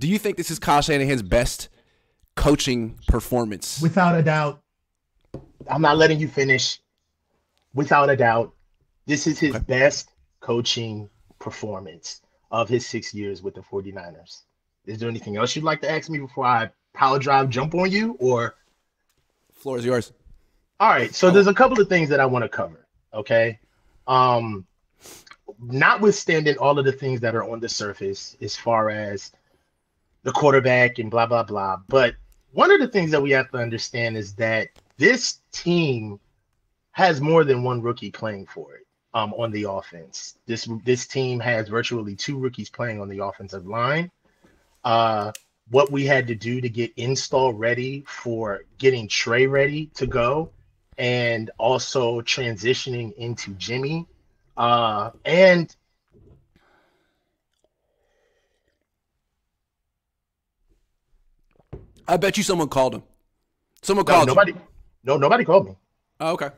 Do you think this is Kyle Shanahan's best coaching performance? Without a doubt. I'm not letting you finish. Without a doubt, this is his best coaching performance of his 6 years with the 49ers. Is there anything else you'd like to ask me before I power drive jump on you? Or floor is yours. All right, so there's a couple of things that I want to cover, okay? Notwithstanding all of the things that are on the surface as far as the quarterback and blah, blah, blah. But one of the things that we have to understand is that this team has more than one rookie playing for it on the offense. This team has virtually 2 rookies playing on the offensive line. What we had to do to get install ready for getting Trey ready to go and also transitioning into Jimmy. And I bet you someone called him. Someone called him. Nobody called me. Oh, okay.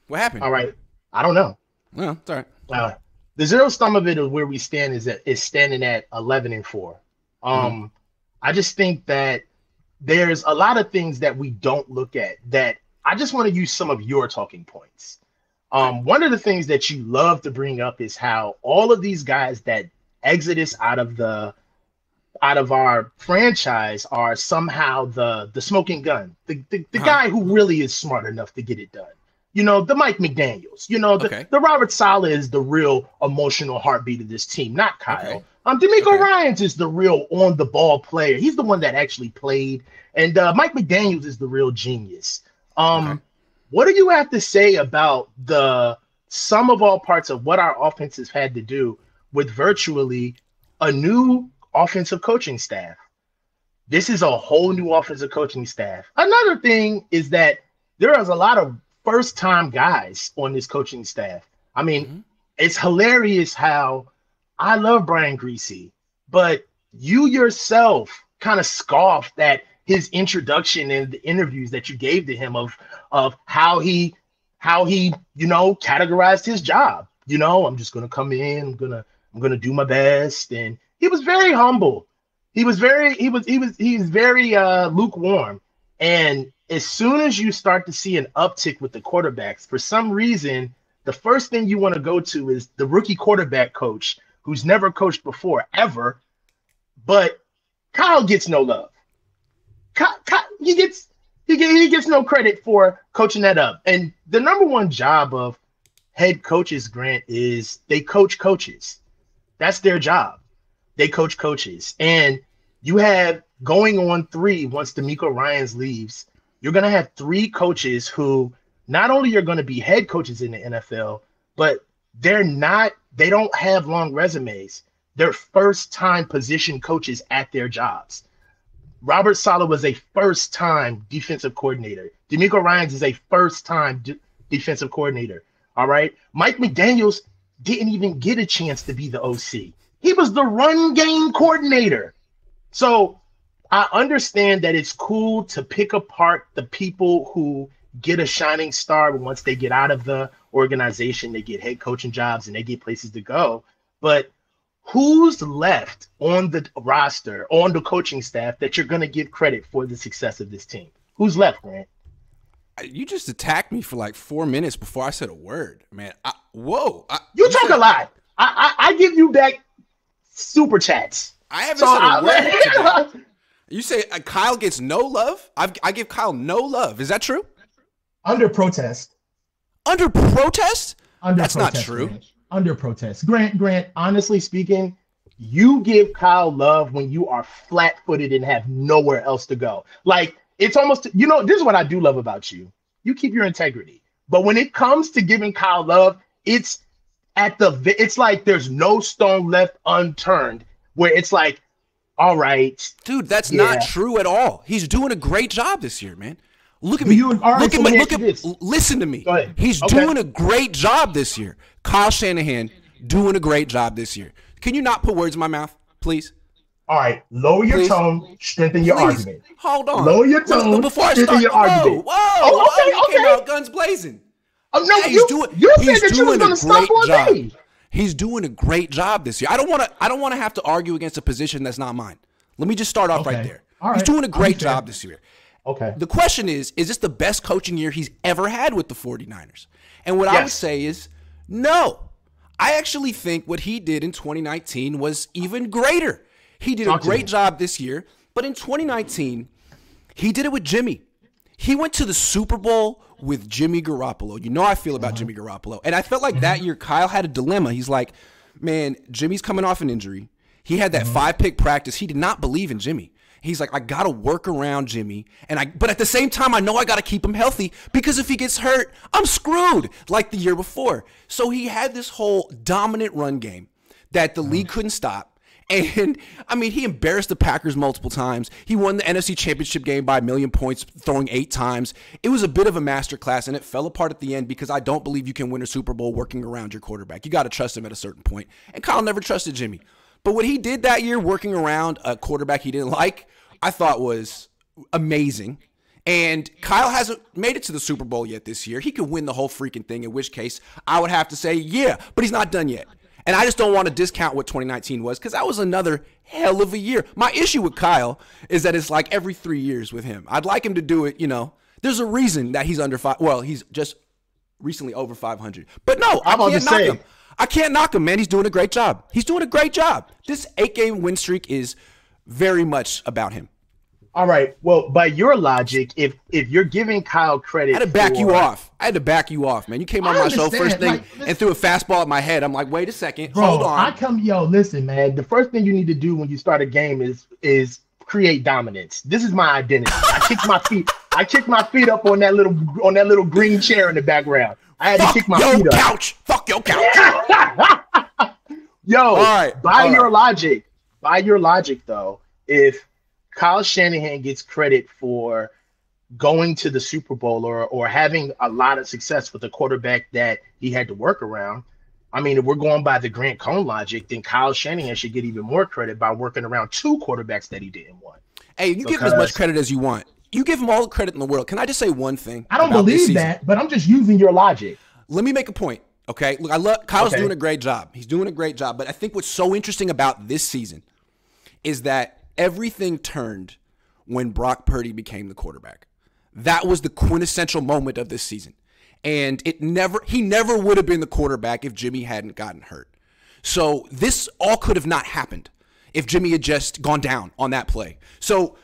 What happened? All right. I don't know. Well, it's all right. The zero sum of it of where we stand is standing at 11-4. I just think that there's a lot of things that we don't look at that I just want to use some of your talking points. One of the things that you love to bring up is how all of these guys that exodus out of our franchise are somehow the smoking gun, the guy who really is smart enough to get it done. You know, the Mike McDaniels, the Robert Saleh is the real emotional heartbeat of this team, not Kyle. DeMeco Ryans is the real on-the-ball player. He's the one that actually played. And Mike McDaniels is the real genius. What do you have to say about the sum of all parts of what our offense has had to do with virtually a new offensive coaching staff? This is a whole new offensive coaching staff. Another thing is that there is a lot of first-time guys on this coaching staff. I mean, it's hilarious how I love Brian Griese, but you yourself kind of scoffed at his introduction and the interviews that you gave to him of how he categorized his job. I'm just gonna come in, I'm gonna do my best, and he was very humble. He was very lukewarm. And as soon as you start to see an uptick with the quarterbacks, for some reason, the first thing you want to go to is the rookie quarterback coach who's never coached before, ever. But Kyle gets no love. He gets no credit for coaching that up. And the number one job of head coaches, Grant, is they coach coaches. That's their job. They coach coaches. And you have going on 3 once DeMeco Ryans leaves, you're going to have 3 coaches who not only are going to be head coaches in the NFL, but they don't have long resumes. They're first-time position coaches at their jobs. Robert Saleh was a first-time defensive coordinator. DeMeco Ryans is a first-time defensive coordinator. All right. Mike McDaniels didn't even get a chance to be the OC. He was the run game coordinator. So I understand that it's cool to pick apart the people who get a shining star once they get out of the organization, they get head coaching jobs and they get places to go. But who's left on the roster, on the coaching staff that you're going to give credit for the success of this team? Who's left, Grant? You just attacked me for like 4 minutes before I said a word, man. You talk a lot. I give you back super chats. I haven't said a word. You say Kyle gets no love? I give Kyle no love. Is that true? Under protest. Under protest? That's protest, not true. Grant. Under protest. Grant, honestly speaking, you give Kyle love when you are flat-footed and have nowhere else to go. Like, it's almost, this is what I do love about you. You keep your integrity. But when it comes to giving Kyle love, it's like there's no stone left unturned where it's like, all right. Dude, that's not true at all. He's doing a great job this year, man. Look at me. Listen to me. He's doing a great job this year. Kyle Shanahan doing a great job this year. Can you not put words in my mouth, please? All right. Lower your tone. Strengthen your argument. Hold on. Lower your tone. Before I start your argument. Okay. Came out guns blazing. Oh, no, you said that you was going to stop on me. He's doing a great job this year. I don't want to have to argue against a position that's not mine. Let me just start off right there. He's doing a great job this year. Okay. The question is this the best coaching year he's ever had with the 49ers? And what I would say is no. I actually think what he did in 2019 was even greater. He did a great job this year, but in 2019, he did it with Jimmy. He went to the Super Bowl with Jimmy Garoppolo. You know how I feel about Jimmy Garoppolo. And I felt like that year Kyle had a dilemma. He's like, man, Jimmy's coming off an injury. He had that 5-pick practice. He did not believe in Jimmy. He's like, I got to work around Jimmy. But at the same time, I know I got to keep him healthy because if he gets hurt, I'm screwed like the year before. So he had this whole dominant run game that the league couldn't stop. And, I mean, he embarrassed the Packers multiple times. He won the NFC Championship game by 1 million points, throwing 8 times. It was a bit of a masterclass, and it fell apart at the end because I don't believe you can win a Super Bowl working around your quarterback. You got to trust him at a certain point. And Kyle never trusted Jimmy. But what he did that year working around a quarterback he didn't like, I thought was amazing. And Kyle hasn't made it to the Super Bowl yet this year. He could win the whole freaking thing, in which case I would have to say, yeah, but he's not done yet. And I just don't want to discount what 2019 was because that was another hell of a year. My issue with Kyle is that it's like every 3 years with him. I'd like him to do it, you know. There's a reason that he's under 5. Well, he's just recently over 500. But no, I can't knock him. I can't knock him, man. He's doing a great job. He's doing a great job. This 8-game win streak is very much about him. All right. Well, by your logic, if you're giving Kyle credit, I had to back you off. I had to back you off, man. You came on my show first thing and threw a fastball at my head. I'm like, wait a second, hold on. Listen, man. The first thing you need to do when you start a game is create dominance. This is my identity. I kicked my feet up on that little green chair in the background. I had to kick my feet up. Couch. Fuck your couch. Yo, all right. By your logic, though, if Kyle Shanahan gets credit for going to the Super Bowl or having a lot of success with a quarterback that he had to work around. I mean, if we're going by the Grant Cohn logic, then Kyle Shanahan should get even more credit by working around 2 quarterbacks that he didn't want. Hey, you give him as much credit as you want. You give him all the credit in the world. Can I just say one thing? I don't believe that, but I'm just using your logic. Let me make a point, okay? Look, Kyle's doing a great job. He's doing a great job. But I think what's so interesting about this season is that everything turned when Brock Purdy became the quarterback. That was the quintessential moment of this season. And he never would have been the quarterback if Jimmy hadn't gotten hurt. So this all could have not happened if Jimmy had just gone down on that play. So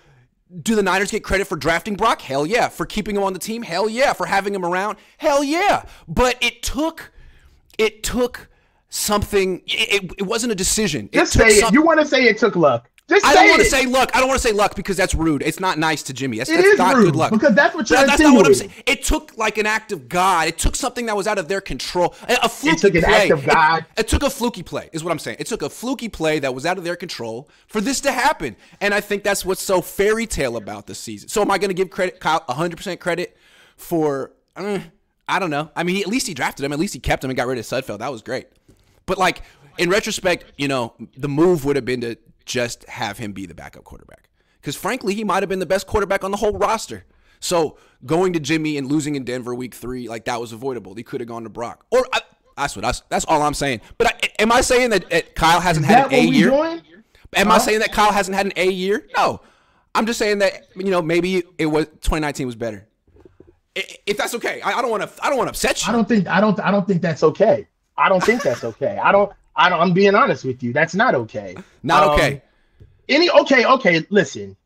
do the Niners get credit for drafting Brock? Hell yeah. For keeping him on the team? Hell yeah. For having him around? Hell yeah. But it took something. It wasn't a decision. Just say it. You want to say it took luck. I don't want to say luck. I don't want to say luck because that's rude. It's not nice to Jimmy. That's not rude good luck. Because that's what you're That's not what I'm saying. It took like an act of God. It took something that was out of their control. A fluky play. Act of God. It took a fluky play is what I'm saying. It took a fluky play that was out of their control for this to happen. And I think that's what's so fairy tale about this season. So am I going to give Kyle 100% credit for, I don't know. I mean, at least he drafted him. At least he kept him and got rid of Sudfeld. That was great. But like in retrospect, you know, the move would have been to just have him be the backup quarterback. Because frankly, he might have been the best quarterback on the whole roster. So going to Jimmy and losing in Denver week 3, like that was avoidable. He could have gone to Brock. Or that's all I'm saying. But am I saying that Kyle hasn't had an A year? Am I saying that Kyle hasn't had an A year? No. I'm just saying that, you know, maybe it was 2019 was better. If that's okay. I don't want to upset you. I don't think that's okay. I don't think that's okay. I'm being honest with you. That's not okay. Not okay. Okay. Listen,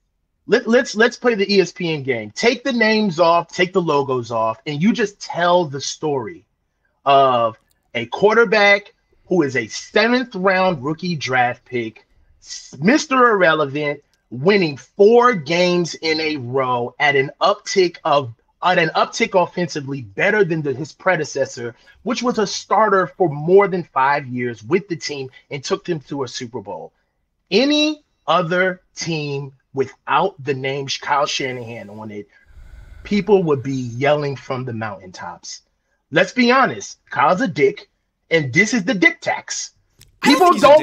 let's play the ESPN game. Take the names off, take the logos off, and you just tell the story of a quarterback who is a 7th round rookie draft pick, Mr. Irrelevant, winning 4 games in a row at an uptick offensively better than his predecessor, which was a starter for more than 5 years with the team and took them to a Super Bowl. Any other team without the name Kyle Shanahan on it, people would be yelling from the mountaintops. Let's be honest. Kyle's a dick, and this is the dick tax. People don't.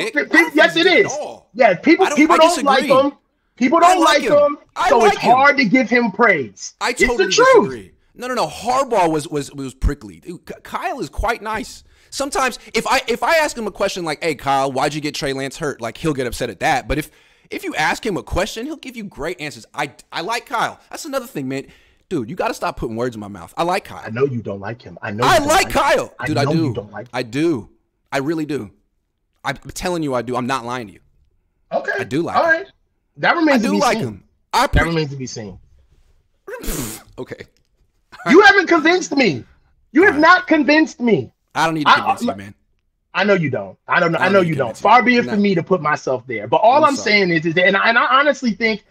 Yes, it is. Yeah, people don't like him. People don't like him, so it's hard to give him praise. I totally disagree. No. Harbaugh was prickly. Kyle is quite nice. Sometimes if I ask him a question like, "Hey Kyle, why'd you get Trey Lance hurt?" Like he'll get upset at that. But If you ask him a question, he'll give you great answers. I like Kyle. That's another thing, man. Dude, you got to stop putting words in my mouth. I like Kyle. I know you don't like him. I like Kyle. Dude, I do. You don't like him. I do. I really do. I'm telling you I do. I'm not lying to you. Okay. I do like him. All right. That remains to be seen. I do like him. That remains to be seen. Okay. You haven't convinced me. You have not convinced me. I don't need to convince you, man. I know you don't. I know you don't. Far be it for me to put myself there. But all I'm saying is that, and I honestly think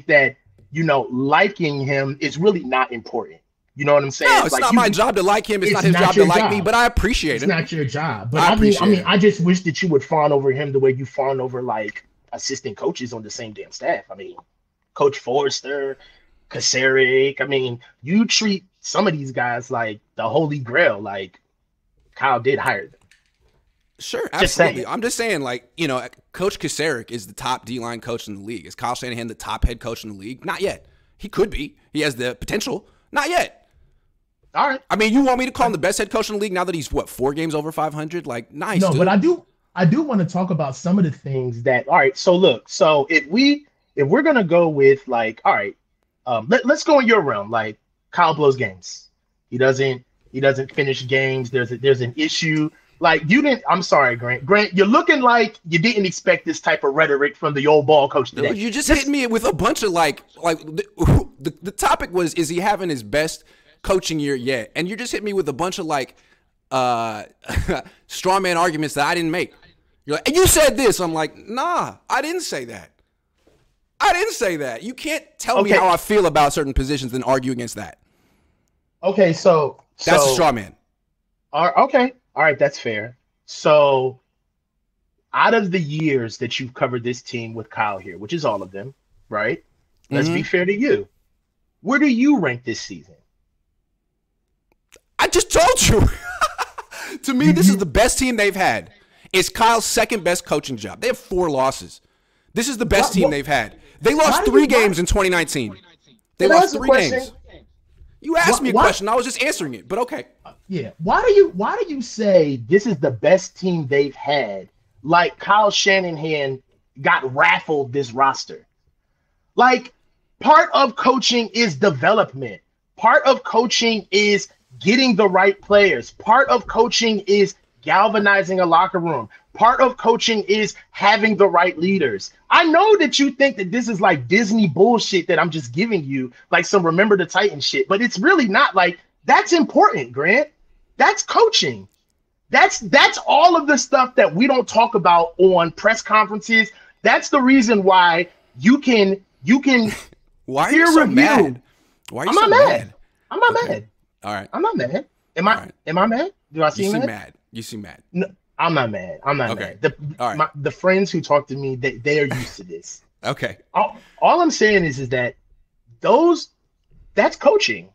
that, you know, liking him is really not important. You know what I'm saying? No, it's like not my job to like him. It's not his job to like me, but I appreciate it. It's not your job. But I mean, I just wish that you would fawn over him the way you fawn over like assistant coaches on the same damn staff. I mean, Coach Forrester, Kasarik. I mean, you treat some of these guys like the holy grail, like Kyle did hire them. Sure, absolutely. I'm just saying, like, you know, Coach Kasarik is the top D-line coach in the league. Is Kyle Shanahan the top head coach in the league? Not yet. He could be. He has the potential. Not yet. All right. I mean, you want me to call him the best head coach in the league now that he's, 4 games over 500? Like, nice, No, dude. but I do want to talk about some of the things that, all right, so look, so if we're going to go with, like, all right, let's go in your realm. Like, Kyle blows games. He doesn't finish games. There's an issue. Like, I'm sorry, Grant. Grant, you're looking like you didn't expect this type of rhetoric from the old ball coach today. You just hit me with a bunch of the topic was, is he having his best coaching year yet? And you just hit me with a bunch of straw man arguments that I didn't make. You're like, and you said this. I'm like, nah, I didn't say that. I didn't say that. You can't tell me how I feel about certain positions and argue against that. Okay, so that's a straw man. Okay. All right, that's fair. So out of the years that you've covered this team with Kyle here, which is all of them, right? Let's be fair to you. Where do you rank this season? I just told you. To me, this is the best team they've had. It's Kyle's second best coaching job. They have 4 losses. This is the best team they've had. They lost 3 games in 2019. They lost 3 games. You asked me a question. I was just answering it, but okay. Yeah. Why do you say this is the best team they've had? Like Kyle Shanahan got raffled this roster. Like, part of coaching is development. Part of coaching is getting the right players. Part of coaching is galvanizing a locker room. Part of coaching is having the right leaders. I know that you think that this is like Disney bullshit that I'm just giving you, like some Remember the Titans shit, but it's really not. Like, that's important, Grant. That's coaching. That's all of the stuff that we don't talk about on press conferences. That's the reason why you can why are you so mad? Why are you so mad? I'm not mad. All right. I'm not mad. Am I mad? Do I seem mad? You seem mad. No, I'm not mad. I'm not mad. The friends who talk to me, they are used to this. Okay. All I'm saying is that that's coaching.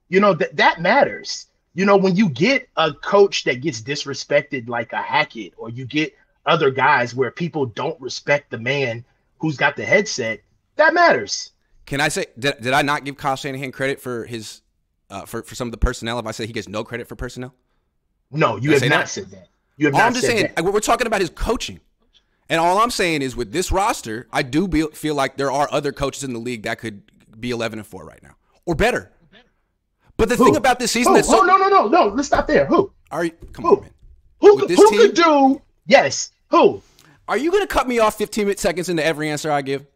You know, that matters. You know, when you get a coach that gets disrespected like a Hackett, or you get other guys where people don't respect the man who's got the headset, that matters. Can I say, did I not give Kyle Shanahan credit for his for some of the personnel if I say he gets no credit for personnel? No, you have not said that. You have not said that. I'm just saying, we're talking about his coaching. And all I'm saying is with this roster, I do feel like there are other coaches in the league that could be 11-4 right now or better. But the thing about this season that's no. Let's stop there. Who? Come on, man. Who could do? Yes. Who? Are you going to cut me off 15 seconds into every answer I give?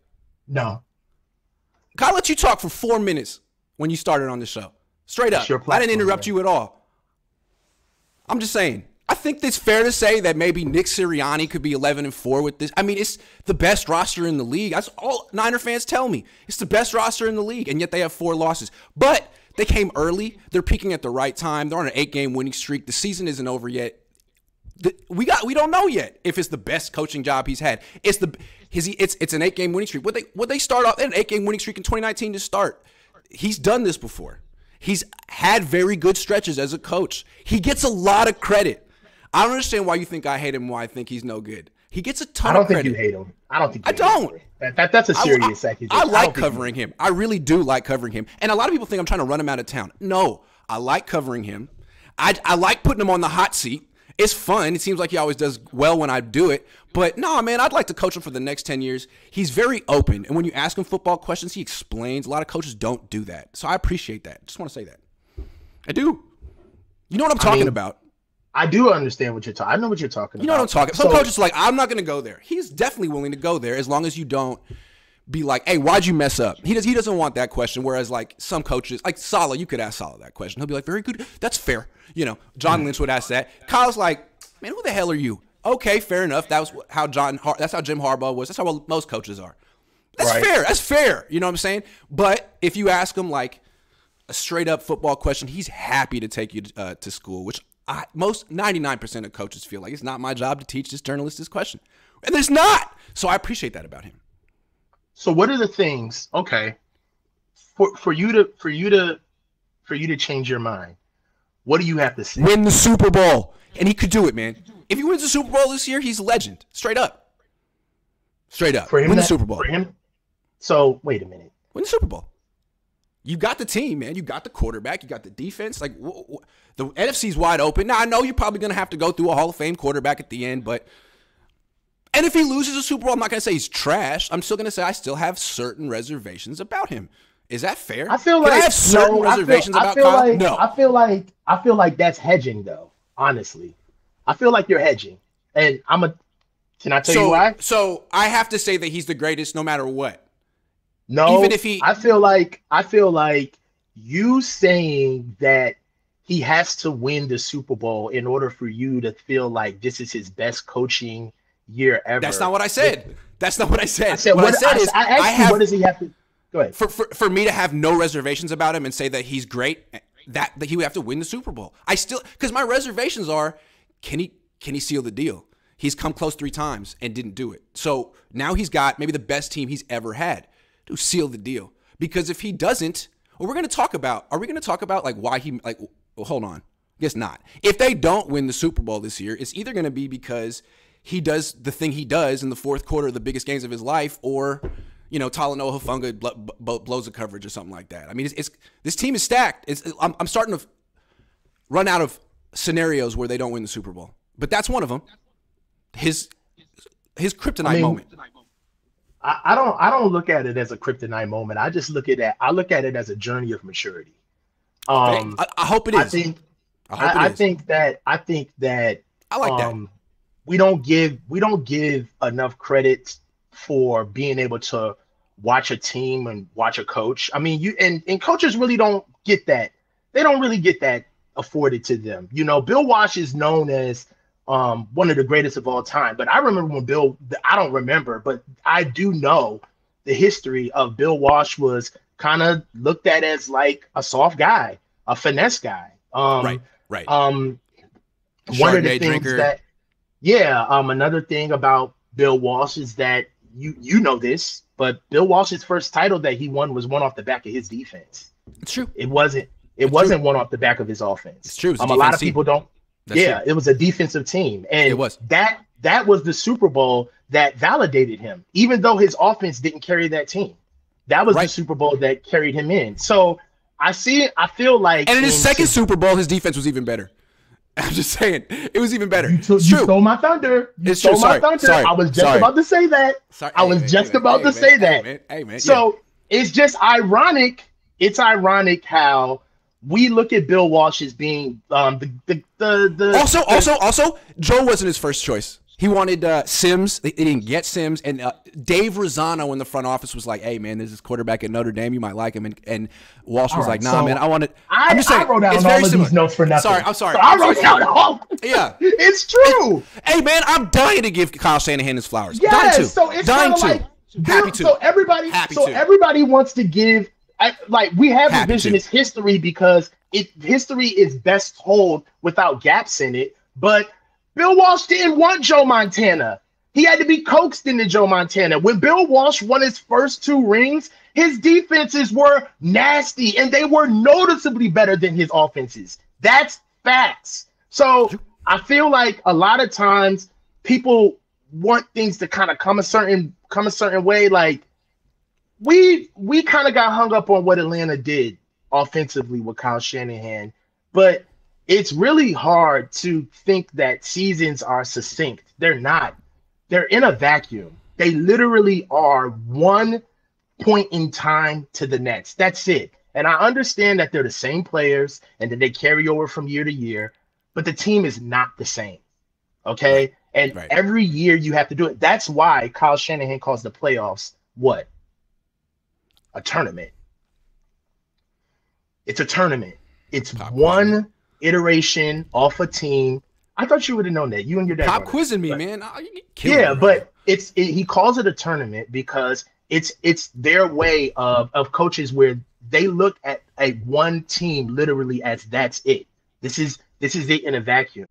No. Kyle let you talk for 4 minutes when you started on the show. Straight up. I didn't interrupt you at all. I'm just saying. I think it's fair to say that maybe Nick Sirianni could be 11-4 with this. I mean, it's the best roster in the league. That's all Niner fans tell me. It's the best roster in the league, and yet they have 4 losses. But they came early. They're peaking at the right time. They're on an 8-game winning streak. The season isn't over yet. We don't know yet if it's the best coaching job he's had. It's an 8-game winning streak. Would they start off an 8-game winning streak in 2019 to start? He's done this before. He's had very good stretches as a coach. He gets a lot of credit. I don't understand why you think I hate him, why I think he's no good. He gets a ton of credit. I don't think you hate him. I don't think I don't. That's a serious accusation. I like covering him. I really do like covering him. And a lot of people think I'm trying to run him out of town. No, I like covering him. I like putting him on the hot seat. It's fun. It seems like he always does well when I do it. But no, man, I'd like to coach him for the next 10 years. He's very open. And when you ask him football questions, he explains. A lot of coaches don't do that. So I appreciate that. Just want to say that. I do. You know what I'm talking about. I do understand what you're talking. I know what you're talking about. You know what I'm talking about. Some coaches are like, I'm not going to go there. He's definitely willing to go there as long as you don't be like, hey, why'd you mess up? He doesn't want that question. Whereas like some coaches, like Saleh, you could ask Saleh that question. He'll be like, very good. That's fair. You know, John Lynch would ask that. Kyle's like, man, who the hell are you? Okay, fair enough. That's how Jim Harbaugh was. That's how most coaches are. That's fair. That's fair. You know what I'm saying? But if you ask him like a straight up football question, he's happy to take you to school, which most 99% of coaches feel like it's not my job to teach this journalist this question. And it's not. So I appreciate that about him. So what are the things, okay, for you to change your mind? What do you have to say? Win the Super Bowl. And he could do it, man. If he wins the Super Bowl this year, he's a legend. Straight up. Straight up. For him, win the Super Bowl. For him? So wait a minute. Win the Super Bowl. You got the team, man. You got the quarterback. You got the defense. Like the NFC's wide open. Now I know you're probably going to have to go through a Hall of Fame quarterback at the end, but and if he loses a Super Bowl, I'm not going to say he's trash. I'm still going to say I still have certain reservations about him. Is that fair? I feel like I have certain reservations about Kyle. No. I feel like that's hedging, though. Honestly, I feel like you're hedging, and Can I tell you why? So I have to say that he's the greatest, no matter what. No, even if I feel like you saying that he has to win the Super Bowl in order for you to feel like this is his best coaching year ever. That's not what I said. That's not what I said. What does he have to? Go ahead. For me to have no reservations about him and say that he's great, that he would have to win the Super Bowl. I still, because my reservations are, can he seal the deal? He's come close 3 times and didn't do it. So now he's got maybe the best team he's ever had to seal the deal. Because if he doesn't, are we going to talk about like why he, like, well, hold on. Guess not. If they don't win the Super Bowl this year, it's either going to be because he does the thing he does in the fourth quarter of the biggest games of his life, or, you know, Talanoa Hufanga blows a coverage or something like that. I mean, this team is stacked. I'm starting to run out of scenarios where they don't win the Super Bowl. But that's one of them. His kryptonite moment. I don't look at it as a kryptonite moment. I just look at it as a journey of maturity. I hope it is. I think that I like that. We don't give enough credit for being able to watch a team and watch a coach. I mean, and coaches really don't get that. They don't really get that afforded to them. You know, Bill Walsh is known as one of the greatest of all time. But I remember when I don't remember, but I do know the history of Bill Walsh was kind of looked at as like a soft guy, a finesse guy. Right. One of the things another thing about Bill Walsh is that you know this, but Bill Walsh's first title that he won was one off the back of his defense. It's true. It wasn't one off the back of his offense. It's true. A lot of people don't. That's true. It was a defensive team, and it was that was the Super Bowl that validated him, even though his offense didn't carry that team. That was the Super Bowl that carried him in. So I feel like, and in his second Super Bowl, his defense was even better. I'm just saying, it was even better. You stole my thunder. It's true. Sorry. I was just about to say that. Hey, man. So it's just ironic. It's ironic how we look at Bill Walsh as being Also, Joe wasn't his first choice. He wanted Sims. They didn't get Sims. And Dave Rosano in the front office was like, hey, man, this is quarterback at Notre Dame. You might like him. And Walsh was like, nah, man, I want it. I'm just saying, I wrote down it's all very of similar. These notes for nothing. I'm sorry. So I wrote down all. Yeah. It's true. Hey, man, I'm dying to give Kyle Shanahan his flowers. Yes, dying to. So it's dying to. Like, happy to. So everybody wants to give. We have revisionist history because history is best told without gaps in it. But Bill Walsh didn't want Joe Montana. He had to be coaxed into Joe Montana. When Bill Walsh won his first 2 rings, his defenses were nasty, and they were noticeably better than his offenses. That's facts. So I feel like a lot of times people want things to kind of come a certain way. Like we kind of got hung up on what Atlanta did offensively with Kyle Shanahan, but it's really hard to think that seasons are succinct. They're not. They're in a vacuum. They literally are one point in time to the next. That's it. And I understand that they're the same players and that they carry over from year to year, but the team is not the same. Okay? And every year you have to do it. That's why Kyle Shanahan calls the playoffs what? A tournament. It's a tournament. It's one iteration off a team. I thought you would have known that. You and your dad. Stop quizzing me, man. Yeah, but he calls it a tournament because it's their way of coaches where they look at a one team literally as that's it. This is it in a vacuum.